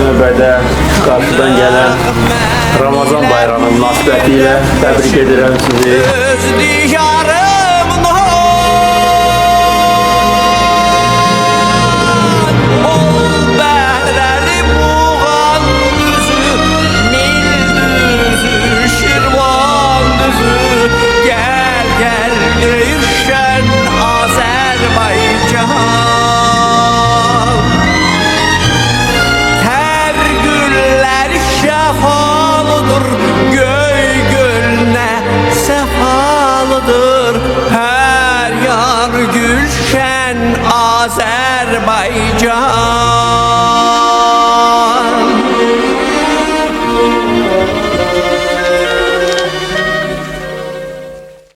növbədə qarşıdan gələn Ramazan bayramı münasibətilə təbrik edirəm sizi. Öz diyarımın ol bəhrəli buğan düzü, Nil düzü, Şirvan düzü, Gəl gəl Göyşən Azərbaycan. Tər gülləri şəfalıdır, göy gölünə səfalıdır, hər yar Gülşən Azərbaycan.